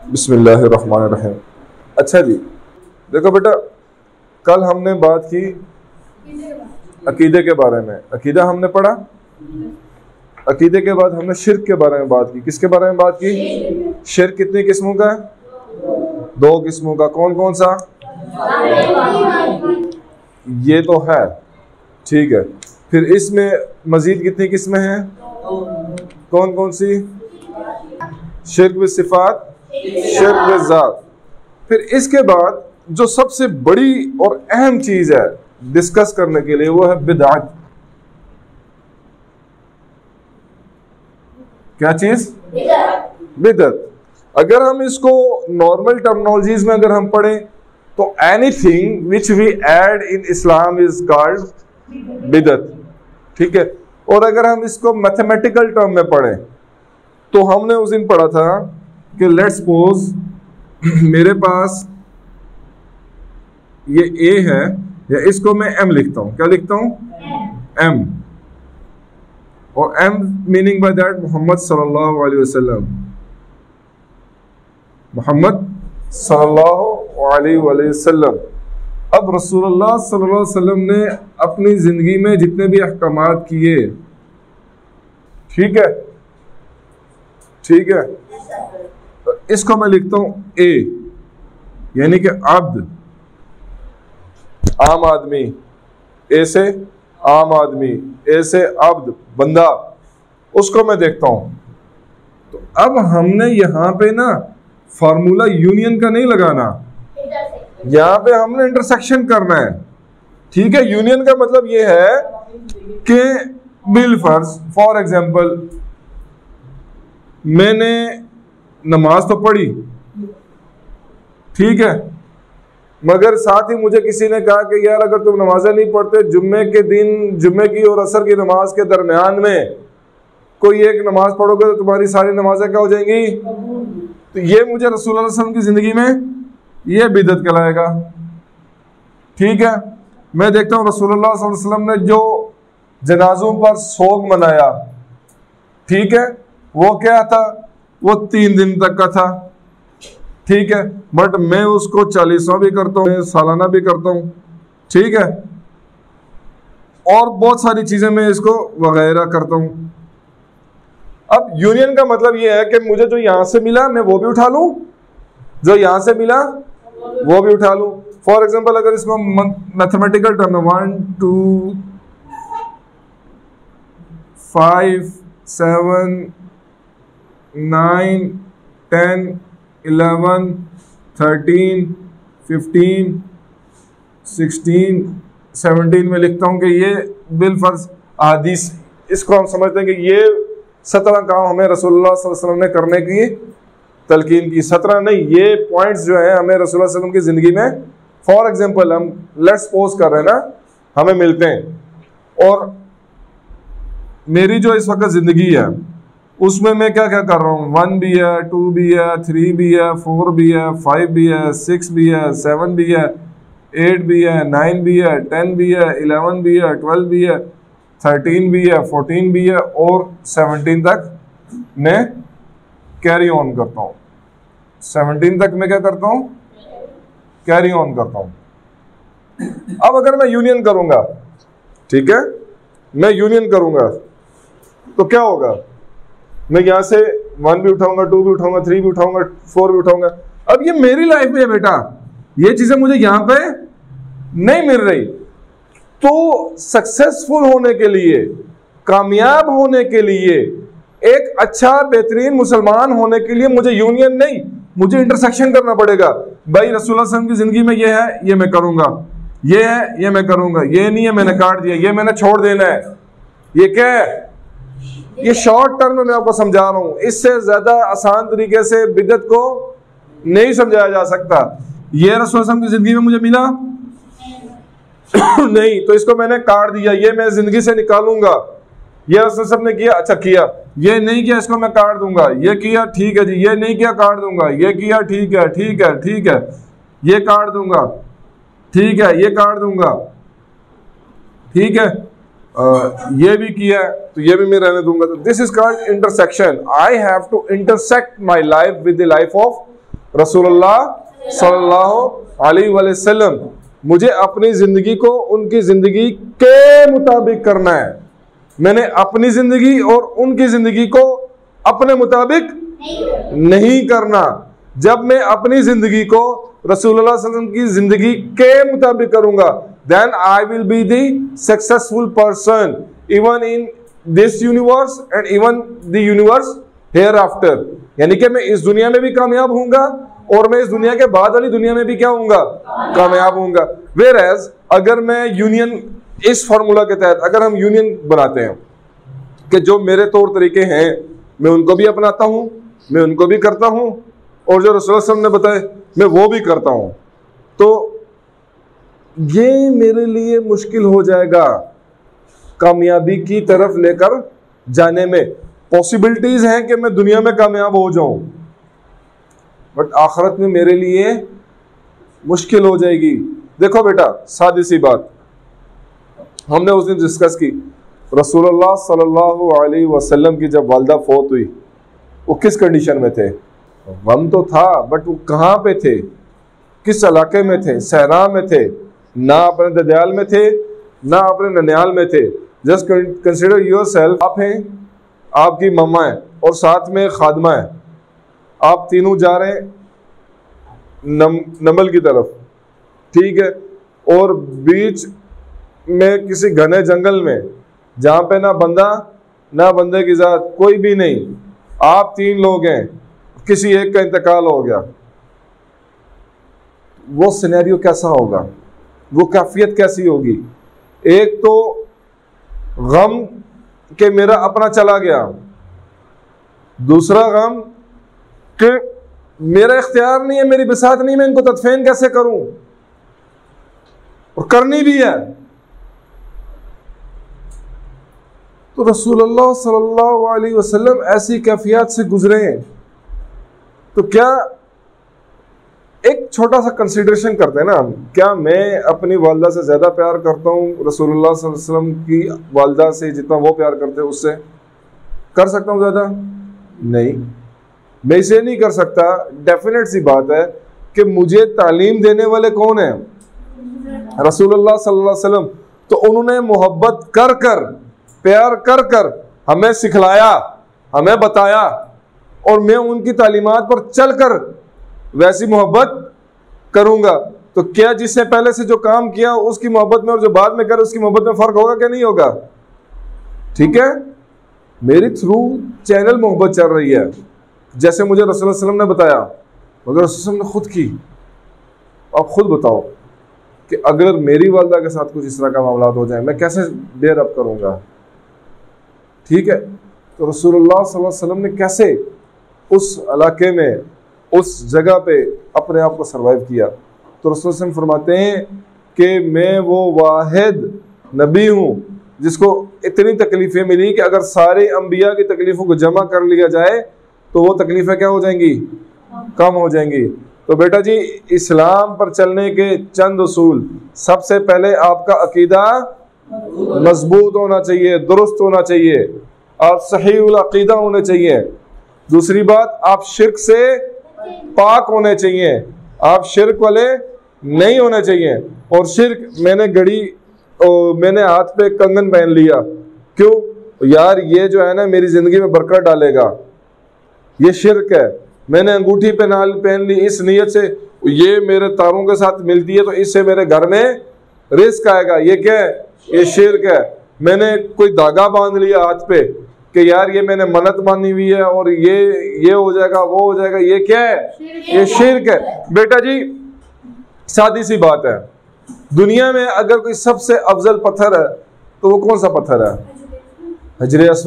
बिस्मिल्लाहिर्रहमानिर्रहीम। अच्छा जी, देखो बेटा, कल हमने बात की अकीदे के बारे में। अकीदा हमने पढ़ा। अकीदे के बाद हमने शिर्क के बारे में बात की। किसके बारे में बात की? शिर्क कितनी किस्मों का है? 2 किस्मों का। कौन कौन सा? ये तो है, ठीक है। फिर इसमें मजीद कितनी किस्में हैं? कौन कौन सी? शिर्क व सिफात, शिर्क व ज़ात। फिर इसके बाद जो सबसे बड़ी और अहम चीज है डिस्कस करने के लिए, वो है बिदअत। क्या चीज? बिदअत। अगर हम इसको नॉर्मल टर्मिनोलॉजीज में अगर हम पढ़ें तो anything which we add in Islam is called बिदअत, ठीक है। और अगर हम इसको मैथमेटिकल टर्म में पढ़ें तो हमने उस दिन पढ़ा था कि लेट्स सपोज मेरे पास ये ए है, या इसको मैं एम लिखता हूं। क्या लिखता हूं? एम। और M meaning by that Mohammad सल्लल्लाहु अलैहि वसल्लम। मोहम्मद सल्लल्लाहु अलैहि वसल्लम। अब रसूलुल्लाह सल्लल्लाहु अलैहि वसल्लम ने अपनी जिंदगी में जितने भी अहकामात किए, ठीक है, ठीक है, तो इसको मैं लिखता हूं ए, यानी कि अब्द, आम आदमी। ए से आम आदमी, ए से अब्द, बंदा। उसको मैं देखता हूं। तो अब हमने यहां पे ना फार्मूला यूनियन का नहीं लगाना, यहां पे हमने इंटरसेक्शन करना है, ठीक है। यूनियन का मतलब ये है कि बिल फर्ज फॉर एग्जांपल मैंने नमाज तो पढ़ी, ठीक है, मगर साथ ही मुझे किसी ने कहा कि यार अगर तुम नमाजें नहीं पढ़ते, जुम्मे के दिन जुम्मे की और असर की नमाज के दरमियान में कोई एक नमाज पढ़ोगे तो तुम्हारी सारी नमाजें क्या हो जाएंगी? तो ये मुझे रसूलुल्लाह सल्लल्लाहु अलैहि वसल्लम की जिंदगी में ये बिदअत कहलाएगा, ठीक है। मैं देखता हूँ रसूलुल्लाह सल्लल्लाहु अलैहि वसल्लम ने जो जनाजों पर सोग मनाया, ठीक है, वो क्या था? वो 3 दिन तक का था, ठीक है। बट मैं उसको 40वां भी करता हूँ, सालाना भी करता हूँ, ठीक है, और बहुत सारी चीजें मैं इसको वगैरह करता हूँ। अब यूनियन का मतलब ये है कि मुझे जो यहां से मिला मैं वो भी उठा लूं, जो यहां से मिला वो भी उठा लूं। फॉर एग्जांपल अगर इसको मैथमेटिकल टर्म में 1 2 5 7 9 10 11 13 15 16 17 में लिखता हूं कि ये बिल फर्ज हदीस, इसको हम समझते हैं कि ये 17 काम हमें रसूलुल्लाह सल्लल्लाहु अलैहि वसल्लम ने करने की तलकीन की। 17 नहीं, ये पॉइंट्स जो है हमें रसूलुल्लाह सल्लल्लाहु अलैहि वसल्लम की जिंदगी में, फॉर एग्जांपल हम लेट्स सपोज कर रहे हैं ना, हमें मिलते हैं और मेरी जो इस वक्त जिंदगी है उसमें मैं क्या क्या कर रहा हूँ? 1 भी है, 2 भी है, 3 भी है, 4 भी है, 5 भी है, 6 भी है, 7 भी है, 8 भी है, 9 भी है, 10 भी है, 11 भी है, 12 भी है, 13 भी है, 14 भी है, और 17 तक मैं कैरी ऑन करता हूँ। 17 तक मैं क्या करता हूँ? कैरी ऑन करता हूँ। अब अगर मैं यूनियन करूंगा, ठीक है, मैं यूनियन करूंगा तो क्या होगा? मैं यहां से 1 भी उठाऊंगा, 2 भी उठाऊंगा, 3 भी उठाऊंगा, 4 भी उठाऊंगा। अब ये मेरी लाइफ में है बेटा, ये चीजें मुझे यहां पे नहीं मिल रही। तो सक्सेसफुल होने के लिए, कामयाब होने के लिए, एक अच्छा बेहतरीन मुसलमान होने के लिए मुझे यूनियन नहीं, मुझे इंटरसेक्शन करना पड़ेगा। भाई रसूलुल्लाह सल्लल्लाहु अलैहि वसल्लम की जिंदगी में ये है, ये मैं करूंगा, ये है, ये मैं करूंगा, ये नहीं है मैंने काट दिया, ये मैंने छोड़ देना है। ये क्या है? ये शॉर्ट टर्म में मैं आपको समझा रहा हूं, इससे ज्यादा आसान तरीके से बिदअत को नहीं समझाया जा सकता। ये रसूलुल्लाह सल्लल्लाहु अलैहि वसल्लम की जिंदगी में मुझे मिला नहीं, तो इसको मैंने काट दिया, ये मैं जिंदगी से निकालूंगा। ये रसूल सब ने किया, अच्छा किया, ये नहीं किया, इसको मैं काट दूंगा, ये किया, ठीक है जी, ये नहीं किया, काट दूंगा, ये किया, ठीक है, ठीक है, ठीक है, ये काट दूंगा, ठीक है, ये काट दूंगा, ठीक है, ये भी किया तो ये भी मैं रहने दूंगा। तो this is called intersection. I have to intersect my life with the life of रसूलुल्लाह सल्लल्लाहु अलैहि वसल्लम। मुझे अपनी जिंदगी को उनकी जिंदगी के मुताबिक करना है। मैंने अपनी जिंदगी और उनकी जिंदगी को अपने मुताबिक नहीं करना। जब मैं अपनी जिंदगी को रसूलुल्लाह सल्लल्लाहु अलैहि वसल्लम की जिंदगी के मुताबिक करूंगा, then I will be the successful person even in this universe and even the universe hereafter। यानी कि मैं इस दुनिया में भी कामयाब होऊंगा और मैं इस दुनिया के बाद वाली दुनिया में भी क्या होऊंगा, कामयाब होऊंगा। Whereas अगर मैं यूनियन, इस फॉर्मूला के तहत अगर हम यूनियन बनाते हैं कि जो मेरे तौर तरीके हैं मैं उनको भी अपनाता हूं, मैं उनको भी करता हूं, और जो रसूलुल्लाह सल्लल्लाहु अलैहि वसल्लम ने बताए मैं वो भी करता हूं, तो ये मेरे लिए मुश्किल हो जाएगा कामयाबी की तरफ लेकर जाने में। पॉसिबिलिटीज हैं कि मैं दुनिया में कामयाब हो जाऊं, बट आखिरत में मेरे लिए मुश्किल हो जाएगी। देखो बेटा, सादी सी बात हमने उस दिन डिस्कस की, रसूलुल्लाह सल्लल्लाहु अलैहि वसल्लम की जब वालिदा फौत हुई वो किस कंडीशन में थे? गम तो था, बट वो कहाँ पे थे, किस इलाके में थे? सहरा में थे, ना अपने ददयाल में थे, ना अपने ननियाल में थे। जस्ट कंसिडर योर सेल्फ, आप हैं, आपकी मम्मा है और साथ में खादमा है, आप तीनों जा रहे हैं नमल की तरफ, ठीक है, और बीच में किसी घने जंगल में जहाँ पे ना बंदा ना बंदे की जात कोई भी नहीं, आप तीन लोग हैं, किसी एक का इंतकाल हो गया, वो सिनेरियो कैसा होगा, वो कैफियत कैसी होगी? एक तो गम कि मेरा अपना चला गया, दूसरा गम कि मेरा इख्तियार नहीं है, मेरी बिसात नहीं, मैं इनको तदफीन कैसे करूं, और करनी भी है। तो रसूलुल्लाह सल्लल्लाहु अलैहि वसल्लम ऐसी कैफियत से गुजरे हैं, तो क्या एक छोटा सा कंसीडरेशन करते हैं ना, क्या मैं अपनी वालिदा से ज़्यादा प्यार करता हूँ रसूलुल्लाह सल्लल्लाहु अलैहि वसल्लम की वालिदा से जितना वो प्यार करते हैं उससे? कर सकता हूँ ज़्यादा? नहीं, मैं इसे नहीं कर सकता। डेफिनेट सी बात है कि मुझे तालीम देने वाले कौन हैं? रसूलुल्लाह सल्लल्लाहु अलैहि वसल्लम। तो उन्होंने मोहब्बत कर कर, प्यार कर कर हमें सिखलाया, हमें बताया, और मैं उनकी तालीमात पर चलकर वैसी मोहब्बत करूंगा। तो क्या जिसने पहले से जो काम किया उसकी मोहब्बत में और जो बाद में करे उसकी मोहब्बत में फर्क होगा क्या? नहीं होगा। ठीक है, मेरी थ्रू चैनल मोहब्बत चल रही है, जैसे मुझे रसूलुल्लाह सल्लल्लाहु अलैहि वसल्लम ने बताया, मगर रसूलुल्लाह ने खुद की। आप खुद बताओ कि अगर मेरी वालिदा के साथ कुछ इस तरह का मामला हो जाए मैं कैसे बेयर अप करूंगा? ठीक है, तो रसूलुल्लाह सल्लल्लाहु अलैहि वसल्लम ने कैसे उस इलाके में, उस जगह पे अपने आप को सर्वाइव किया? तो रसूल सल्लल्लाहु अलैहि वसल्लम फरमाते हैं कि मैं वो वाहिद नबी हूँ जिसको इतनी तकलीफ़ें मिली कि अगर सारे अंबिया की तकलीफ़ों को जमा कर लिया जाए तो वो तकलीफ़ें क्या हो जाएंगी? कम हो जाएंगी। तो बेटा जी, इस्लाम पर चलने के चंद उसूल, सबसे पहले आपका अकीदा मजबूत होना चाहिए, दुरुस्त होना चाहिए, आप सही उल अकीदा होने चाहिए। दूसरी बात, आप शिर्क से पाक होने चाहिए, आप शिर्क वाले नहीं होने चाहिए। और शिर्क, मैंने हाथ पे कंगन पहन लिया, क्यों यार? ये जो है ना मेरी जिंदगी में बरकत डालेगा, ये शिर्क है। मैंने अंगूठी पे नाल पहन ली इस नीयत से ये मेरे तारों के साथ मिलती है तो इससे मेरे घर में रिस्क आएगा, ये क्या है? ये शिर्क है। मैंने कोई धागा बांध लिया हाथ पे कि यार ये मैंने मन्नत मानी हुई है और ये हो जाएगा, वो हो जाएगा, ये क्या है? ये शिर्क है। बेटा जी, सादी सी बात है, दुनिया में अगर कोई सबसे अफजल पत्थर है तो वो कौन सा पत्थर है? हजरे अस्वद।